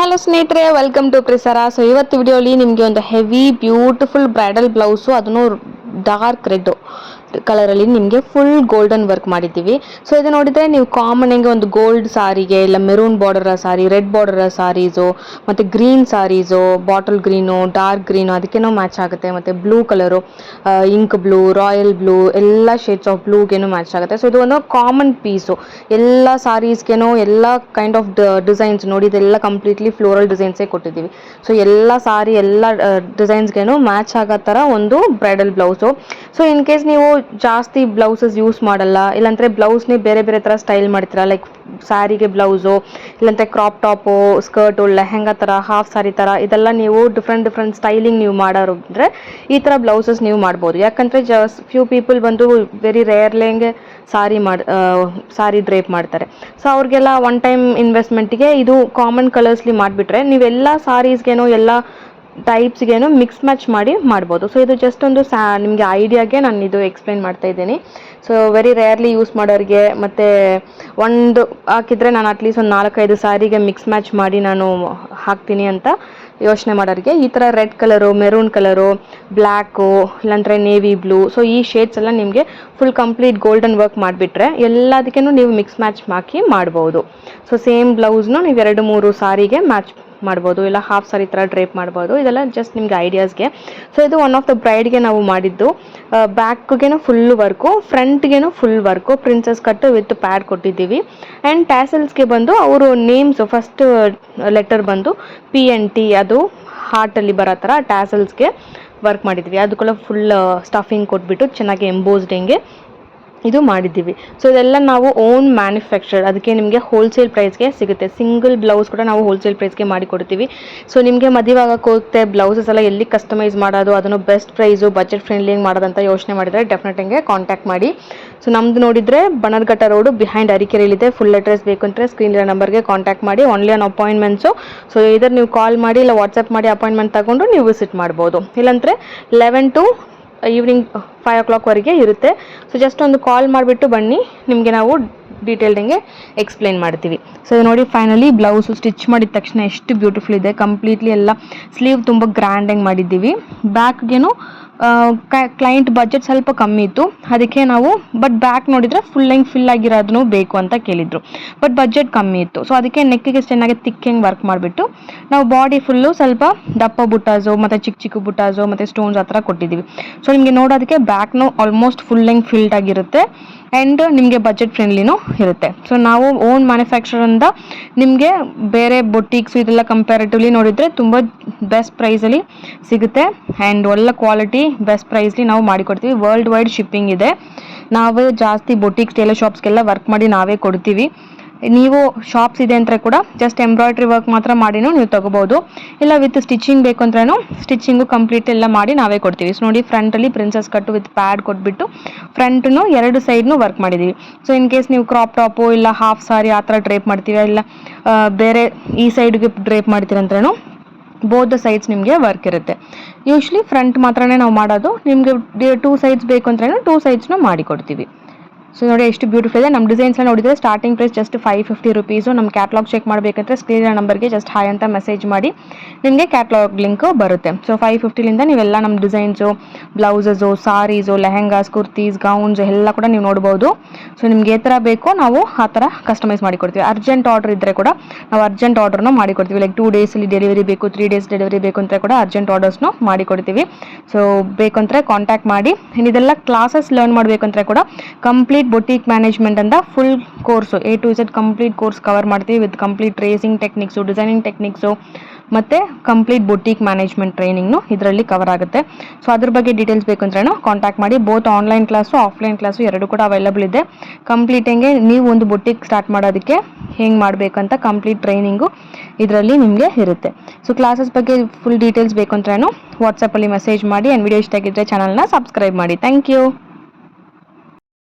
Hello ಸ್ನೇಹಿತರೆ, welcome to ಪ್ರಿಸರ. So ಇವತ್ತು ವಿಡಿಯೋಲಿ ನಿಮಗೆ ಒಂದು ಹೆವಿ ಬ್ಯೂಟಿಫುಲ್ ಬ್ರೈಡಲ್ ಬ್ಲೌಸು, ಅದನ್ನು ಡಾರ್ಕ್ ರೆಡ್ ಕಲರಲ್ಲಿ ನಿಮಗೆ ಫುಲ್ ಗೋಲ್ಡನ್ ವರ್ಕ್ ಮಾಡಿದ್ದೀವಿ. ಸೊ ಇದು ನೋಡಿದರೆ ನೀವು ಕಾಮನ್ ಆಗಿ ಒಂದು ಗೋಲ್ಡ್ ಸಾರಿಗೆ, ಇಲ್ಲ maroon border sari, red border saris, ಮತ್ತು green saris, bottle green, dark green ಅದಕ್ಕೇನೋ ಮ್ಯಾಚ್ ಆಗುತ್ತೆ. ಮತ್ತು blue colour, ink blue, royal blue, ಎಲ್ಲ ಶೇಡ್ಸ್ ಆಫ್ ಬ್ಲೂಗೇನೋ ಮ್ಯಾಚ್ ಆಗುತ್ತೆ. ಸೊ ಇದು ಒಂದು ಕಾಮನ್ ಪೀಸು, ಎಲ್ಲ ಸಾರೀಸ್ಗೇನೋ ಎಲ್ಲ ಕೈಂಡ್ ಆಫ್ ಡಿಸೈನ್ಸ್ ನೋಡಿ, ಇದೆಲ್ಲ ಕಂಪ್ಲೀಟ್ಲಿ ಫ್ಲೋರಲ್ ಡಿಸೈನ್ಸೇ ಕೊಟ್ಟಿದ್ದೀವಿ. ಸೊ ಎಲ್ಲ ಸಾರಿ ಎಲ್ಲ ಡಿಸೈನ್ಸ್ಗೇನು ಮ್ಯಾಚ್ ಆಗೋ ಥರ ಒಂದು bridal blouse. So in case ನೀವು ಜಾಸ್ತಿ ಬ್ಲೌಸಸ್ ಯೂಸ್ ಮಾಡಲ್ಲ, ಇಲ್ಲಾಂದರೆ ಬ್ಲೌಸ್ನೇ ಬೇರೆ ಬೇರೆ ಥರ ಸ್ಟೈಲ್ ಮಾಡ್ತೀರಾ, ಲೈಕ್ ಸ್ಯಾರಿಗೆ ಬ್ಲೌಸು, ಇಲ್ಲಾಂದರೆ ಕ್ರಾಪ್ ಟಾಪು, ಸ್ಕರ್ಟು, ಲೆಹೆಂಗಾ ಥರ, ಹಾಫ್ ಸಾರಿ ಥರ, ಇದೆಲ್ಲ ನೀವು ಡಿಫ್ರೆಂಟ್ ಸ್ಟೈಲಿಂಗ್ ನೀವು ಮಾಡೋರು ಅಂದರೆ ಈ ಥರ ಬ್ಲೌಸಸ್ ನೀವು ಮಾಡ್ಬೋದು. ಯಾಕಂದರೆ ಫ್ಯೂ ಪೀಪಲ್ ಬಂದು ವೆರಿ ರೇರ್ಲಿಂಗೆ ಸಾರಿ ಡ್ರೇಪ್ ಮಾಡ್ತಾರೆ. ಸೊ ಅವ್ರಿಗೆಲ್ಲ ಒನ್ ಟೈಮ್ ಇನ್ವೆಸ್ಟ್ಮೆಂಟಿಗೆ ಇದು ಕಾಮನ್ ಕಲರ್ಸ್ಲಿ ಮಾಡಿಬಿಟ್ರೆ ನೀವೆಲ್ಲ ಸಾರೀಸ್ಗೇನೋ ಎಲ್ಲ ಟೈಪ್ಸ್ಗೇನು ಮಿಕ್ಸ್ ಮ್ಯಾಚ್ ಮಾಡಿ ಮಾಡ್ಬೋದು. ಸೊ ಇದು ಜಸ್ಟ್ ಒಂದು ನಿಮಗೆ ಐಡಿಯಾಗೆ ನಾನು ಇದು ಎಕ್ಸ್ಪ್ಲೈನ್ ಮಾಡ್ತಾ ಇದ್ದೀನಿ. ಸೊ ವೆರಿ ರೇರ್ಲಿ ಯೂಸ್ ಮಾಡೋರಿಗೆ, ಮತ್ತು ಒಂದು ಹಾಕಿದರೆ ನಾನು ಅಟ್ಲೀಸ್ಟ್ ಒಂದು 4-5 ಸಾರಿಗೆ ಮಿಕ್ಸ್ ಮ್ಯಾಚ್ ಮಾಡಿ ನಾನು ಹಾಕ್ತೀನಿ ಅಂತ ಯೋಚನೆ ಮಾಡೋರಿಗೆ ಈ ಥರ red colour, maroon colour, black, ಇಲ್ಲಾಂದರೆ ನೇವಿ ಬ್ಲೂ, ಸೊ ಈ ಶೇಡ್ಸ್ ಎಲ್ಲ ನಿಮಗೆ ಫುಲ್ ಕಂಪ್ಲೀಟ್ ಗೋಲ್ಡನ್ ವರ್ಕ್ ಮಾಡಿಬಿಟ್ರೆ ಎಲ್ಲದಕ್ಕೂ ನೀವು ಮಿಕ್ಸ್ ಮ್ಯಾಚ್ ಹಾಕಿ ಮಾಡ್ಬೋದು. ಸೊ ಸೇಮ್ ಬ್ಲೌಸ್ನು ನೀವು 2-3 ಸಾರಿಗೆ ಮ್ಯಾಚ್ ಮಾಡ್ಬೋದು, ಇಲ್ಲ ಹಾಫ್ ಸಾರಿ ಥರ ಡ್ರೇಪ್ ಮಾಡ್ಬೋದು. ಇದೆಲ್ಲ ಜಸ್ಟ್ ನಿಮ್ಗೆ ಐಡಿಯಾಸ್ಗೆ. ಸೊ ಇದು ಒನ್ ಆಫ್ ದ ಬ್ರೈಡ್ಗೆ ನಾವು ಮಾಡಿದ್ದು. ಬ್ಯಾಕ್ಗೇನು ಫುಲ್ ವರ್ಕು, ಫ್ರಂಟ್ಗೇನು full work, princess cut with pad ಕೊಟ್ಟಿದ್ದೀವಿ. ಆ್ಯಂಡ್ ಟ್ಯಾಸಲ್ಸ್ಗೆ ಬಂದು ಅವರು ನೇಮ್ಸು ಫಸ್ಟ್ ಲೆಟರ್ ಬಂದು PNT, ಅದು ಹಾರ್ಟಲ್ಲಿ ಬರೋ ಥರ ಟ್ಯಾಸಲ್ಸ್ಗೆ ವರ್ಕ್ ಮಾಡಿದ್ವಿ. ಅದಕ್ಕೆಲ್ಲ ಫುಲ್ ಸ್ಟಫಿಂಗ್ ಕೊಟ್ಬಿಟ್ಟು ಚೆನ್ನಾಗಿ ಎಂಬೋಸ್ಡ್ ಹಿಂಗೆ ಇದು ಮಾಡಿದ್ದೀವಿ. ಸೊ ಇದೆಲ್ಲ ನಾವು ಓನ್ ಮ್ಯಾನುಫ್ಯಾಕ್ಚರ್ಡ್, ಅದಕ್ಕೆ ನಿಮಗೆ ಹೋಲ್ಸೇಲ್ ಪ್ರೈಸ್ಗೆ ಸಿಗುತ್ತೆ. ಸಿಂಗಲ್ ಬ್ಲೌಸ್ ಕೂಡ ನಾವು ಹೋಲ್ಸೇಲ್ ಪ್ರೈಸ್ಗೆ ಮಾಡಿ ಕೊಡ್ತೀವಿ. ಸೊ ನಿಮಗೆ ಮದುವೆ ಆಗಕ್ಕೆ ಹೋಗುತ್ತೆ, ಬ್ಲೌಸಸ್ ಎಲ್ಲ ಎಲ್ಲಿ ಕಸ್ಟಮೈಸ್ ಮಾಡೋದು, ಅದನ್ನು ಬೆಸ್ಟ್ ಪ್ರೈಸು ಬಜೆಟ್ ಫ್ರೆಂಡ್ಲಿ ಮಾಡೋದಂತ ಯೋಚನೆ ಮಾಡಿದರೆ ಡೆಫಿನೆಟಿಂಗೆ ಕಾಂಟ್ಯಾಕ್ಟ್ ಮಾಡಿ. ಸೊ ನಮ್ಮದು ನೋಡಿದರೆ ಬನರ್ಘಟ್ಟ ರೋಡು ಬಿಹೈಂಡ್ ಅರಿಕೆರೆಯಲ್ಲಿದೆ. ಫುಲ್ ಅಡ್ರೆಸ್ ಬೇಕು ಅಂದರೆ ಸ್ಕ್ರೀನಿರೋ ನಂಬರ್ಗೆ ಕಾಂಟ್ಯಾಕ್ಟ್ ಮಾಡಿ. Only on appointments. ಸೊ ಇದರ್ ನೀವು ಕಾಲ್ ಮಾಡಿ ಇಲ್ಲ ವಾಟ್ಸಪ್ ಮಾಡಿ ಅಪಾಯಿಂಟ್ಮೆಂಟ್ ತಗೊಂಡು ನೀವು ವಿಸಿಟ್ ಮಾಡ್ಬೋದು. ಇಲ್ಲಾಂದರೆ 11 to ಈವ್ನಿಂಗ್ 5 o'clockವರೆಗೆ ಇರುತ್ತೆ. ಸೊ ಜಸ್ಟ್ ಒಂದು ಕಾಲ್ ಮಾಡಿಬಿಟ್ಟು ಬನ್ನಿ, ನಿಮಗೆ ನಾವು ಡೀಟೇಲ್ಡಿಂಗೆ ಎಕ್ಸ್ಪ್ಲೈನ್ ಮಾಡ್ತೀವಿ. ಸೊ ನೋಡಿ ಫೈನಲಿ ಬ್ಲೌಸು ಸ್ಟಿಚ್ ಮಾಡಿದ ತಕ್ಷಣ ಎಷ್ಟು ಬ್ಯೂಟಿಫುಲ್ ಇದೆ. ಕಂಪ್ಲೀಟ್ಲಿ ಎಲ್ಲ ಸ್ಲೀವ್ ತುಂಬ ಗ್ರ್ಯಾಂಡಾಗಿ ಮಾಡಿದ್ದೀವಿ. ಬ್ಯಾಕ್ಗೇನು ಕ್ಲೈಂಟ್ ಬಜೆಟ್ ಸ್ವಲ್ಪ ಕಮ್ಮಿ ಇತ್ತು, ಅದಕ್ಕೆ ನಾವು ಬ್ಯಾಕ್ ನೋಡಿದರೆ ಫಿಲ್ ಆಗಿರೋದನ್ನು ಬೇಕು ಅಂತ ಕೇಳಿದರು. ಬಜೆಟ್ ಕಮ್ಮಿ ಇತ್ತು. ಸೊ ಅದಕ್ಕೆ ನೆಕ್ಕಿಗೆ ಚೆನ್ನಾಗಿ ತಿಕ್ಕಿಂಗ್ ವರ್ಕ್ ಮಾಡಿಬಿಟ್ಟು ನಾವು ಬಾಡಿ ಫುಲ್ಲು ಸ್ವಲ್ಪ ದಪ್ಪ ಬುಟ್ಟಾಸು ಮತ್ತು ಚಿಕ್ಕ ಬುಟ್ಟಾಸು ಮತ್ತು ಸ್ಟೋನ್ಸ್ ಆ ಥರ ಕೊಟ್ಟಿದ್ದೀವಿ. ಸೊ ನಿಮಗೆ ನೋಡೋದಕ್ಕೆ ಬ್ಯಾಕ್ನು ಆಲ್ಮೋಸ್ಟ್ ಫಿಲ್ಡ್ ಆಗಿರುತ್ತೆ. ಆ್ಯಂಡ್ ನಿಮಗೆ ಬಜೆಟ್ ಫ್ರೆಂಡ್ಲಿನೂ ಇರುತ್ತೆ. ಸೊ ನಾವು ಓನ್ ಮ್ಯಾನುಫ್ಯಾಕ್ಚರಿಂದ ನಿಮಗೆ ಬೇರೆ ಬೊಟಿಕ್ಸು ಇದೆಲ್ಲ ಕಂಪ್ಯಾರಿಟಿವ್ಲಿ ನೋಡಿದರೆ ತುಂಬ ಬೆಸ್ಟ್ ಪ್ರೈಸಲ್ಲಿ ಸಿಗುತ್ತೆ. ಆ್ಯಂಡ್ ಒಳ್ಳೆ ಕ್ವಾಲಿಟಿ ಬೆಸ್ಟ್ ಪ್ರೈಸ್ಲಿ ನಾವು ಮಾಡಿಕೊಡ್ತೀವಿ. ವರ್ಲ್ಡ್ ವೈಡ್ ಶಿಪ್ಪಿಂಗ್ ಇದೆ. ನಾವೇ ಜಾಸ್ತಿ ಬೊಟಿಕ್ಸ್, ಟೇಲರ್ ಶಾಪ್ಸ್ಗೆಲ್ಲ ವರ್ಕ್ ಮಾಡಿ ನಾವೇ ಕೊಡ್ತೀವಿ. ನೀವು ಶಾಪ್ಸ್ ಇದೆ ಅಂದರೆ ಕೂಡ ಜಸ್ಟ್ ಎಂಬ್ರಾಯ್ಡ್ರಿ ವರ್ಕ್ ಮಾತ್ರ ಮಾಡಿನೂ ನೀವು ತೊಗೋಬೋದು. ಇಲ್ಲ ವಿತ್ ಸ್ಟಿಚಿಂಗ್ ಬೇಕು ಅಂದ್ರೂ ಸ್ಟಿಚಿಂಗು ಕಂಪ್ಲೀಟ್ ಎಲ್ಲ ಮಾಡಿ ನಾವೇ ಕೊಡ್ತೀವಿ. ಸೊ ನೋಡಿ ಫ್ರಂಟಲ್ಲಿ ಪ್ರಿನ್ಸಸ್ ಕಟ್ಟು ವಿತ್ ಪ್ಯಾಡ್ ಕೊಟ್ಬಿಟ್ಟು ಫ್ರಂಟನ್ನು 2 ಸೈಡ್ನು ವರ್ಕ್ ಮಾಡಿದ್ದೀವಿ. ಸೊ ಇನ್ ಕೇಸ್ ನೀವು ಕ್ರಾಪ್ ಟಾಪು ಇಲ್ಲ ಹಾಫ್ ಸಾರಿ ಆ ಥರ ಡ್ರೇಪ್ ಮಾಡ್ತೀವಿ, ಇಲ್ಲ ಬೇರೆ ಈ ಸೈಡ್ಗೆ ಡ್ರೇಪ್ ಮಾಡ್ತೀರಂದ್ರೂ ಬೋತ್ ದ ಸೈಡ್ಸ್ ನಿಮಗೆ ವರ್ಕ್ ಇರುತ್ತೆ. ಯೂಶ್ವಲಿ ಫ್ರಂಟ್ ಮಾತ್ರನೇ ನಾವು ಮಾಡೋದು. ನಿಮಗೆ 2 ಸೈಡ್ಸ್ ಬೇಕು ಅಂದ್ರೂ 2 ಸೈಡ್ಸ್ನು ಮಾಡಿ ಕೊಡ್ತೀವಿ. ಸೊ ನೋಡಿ ಎಷ್ಟು ಬ್ಯೂಟಿಫುಲ್ ಇದೆ. ನಮ್ಮ ಡಿಸೈನ್ಸ್ನ ನೋಡಿದರೆ ಸ್ಟಾರ್ಟಿಂಗ್ ಪ್ರೈಸ್ ಜಸ್ಟ್ 550 rupees. ನಮ್ಮ ಕ್ಯಾಟ್ಲಾಗ್ ಚೆಕ್ ಮಾಡಬೇಕಂದ್ರೆ ಸ್ಕ್ರೀನಿನ ನಂಬರ್ಗೆ ಜಸ್ಟ್ ಹಾಯ್ ಅಂತ ಮೆಸೇಜ್ ಮಾಡಿ ನಿಮಗೆ ಕ್ಯಾಟ್ಲಾಗ್ ಲಿಂಕ್ ಬರುತ್ತೆ. ಸೊ 550ಲಿಂದ ನೀವೆಲ್ಲ ನಮ್ಮ ಡಿಸೈನ್ಸು, ಬ್ಲೌಸಸ್ಸು, ಸಾರೀಸು, ಲೆಹೆಂಗಾಸ್, ಕುರ್ತೀಸ್, ಗೌನ್ಸ್ ಎಲ್ಲ ಕೂಡ ನೀವು ನೋಡ್ಬೋದು. ಸೊ ನಿಮ್ಗೆ ಯಾವ ಥರ ಬೇಕೋ ನಾವು ಆ ಥರ ಕಸ್ಟಮೈಸ್ ಮಾಡಿಕೊಡ್ತೀವಿ. ಅರ್ಜೆಂಟ್ ಆರ್ಡರ್ ಇದ್ದರೆ ಕೂಡ ನಾವು ಅರ್ಜೆಂಟ್ ಆರ್ಡರ್ನು ಮಾಡಿಕೊಡ್ತೀವಿ. ಲೈಕ್ 2 daysಲ್ಲಿ ಡೆಲಿವರಿ ಬೇಕು, 3 days ಡೆಲಿವರಿ ಬೇಕು ಅಂತ ಕೂಡ ಅರ್ಜೆಂಟ್ ಆರ್ಡರ್ಸ್ನು ಮಾಡಿಕೊಡ್ತೀವಿ. ಸೊ ಬೇಕಂದರೆ ಕಾಂಟ್ಯಾಕ್ಟ್ ಮಾಡಿ. ಇದೆಲ್ಲ ಕ್ಲಾಸಸ್ ಲರ್ನ್ ಮಾಡಬೇಕಂದ್ರೆ ಕೂಡ ಕಂಪ್ಲೀಟ್ ಬೊಟಿಕ್ ಮ್ಯಾನೇಜ್ಮೆಂಟ್ ಅಂತ full course A to Z complete course cover ಮಾಡ್ತೀವಿ with complete tracing techniques, designing techniques ಮತ್ತು ಕಂಪ್ಲೀಟ್ ಬೊಟಿಕ್ ಮ್ಯಾನೇಜ್ಮೆಂಟ್ ಟ್ರೈನಿಂಗ್ನು ಇದರಲ್ಲಿ ಕವರ್ ಆಗುತ್ತೆ. ಸೊ ಅದ್ರ ಬಗ್ಗೆ ಡೀಟೇಲ್ಸ್ ಬೇಕಂದ್ರೂ ಕಾಂಟ್ಯಾಕ್ಟ್ ಮಾಡಿ. Both online class offline class ಎರಡು ಕೂಡ ಅವೈಲಬಲ್ ಇದೆ. ಕಂಪ್ಲೀಟಿಂಗೆ ನೀವು ಒಂದು ಬೊಟಿಕ್ ಸ್ಟಾರ್ಟ್ ಮಾಡೋದಕ್ಕೆ ಹೆಂಗೆ ಮಾಡಬೇಕಂತ ಕಂಪ್ಲೀಟ್ ಟ್ರೈನಿಂಗು ಇದರಲ್ಲಿ ನಿಮಗೆ ಇರುತ್ತೆ. ಸೊ ಕ್ಲಾಸಸ್ ಬಗ್ಗೆ ಫುಲ್ ಡೀಟೇಲ್ಸ್ ಬೇಕಂದ್ರೂ ವಾಟ್ಸಪ್ಪಲ್ಲಿ ಮೆಸೇಜ್ ಮಾಡಿ. ಆ್ಯಂಡ್ ವಿಡಿಯೋ ಇಷ್ಟ ಆಗಿದ್ದರೆ ಚಾನಲ್ನ ಸಬ್ಸ್ಕ್ರೈಬ್ ಮಾಡಿ. Thank you.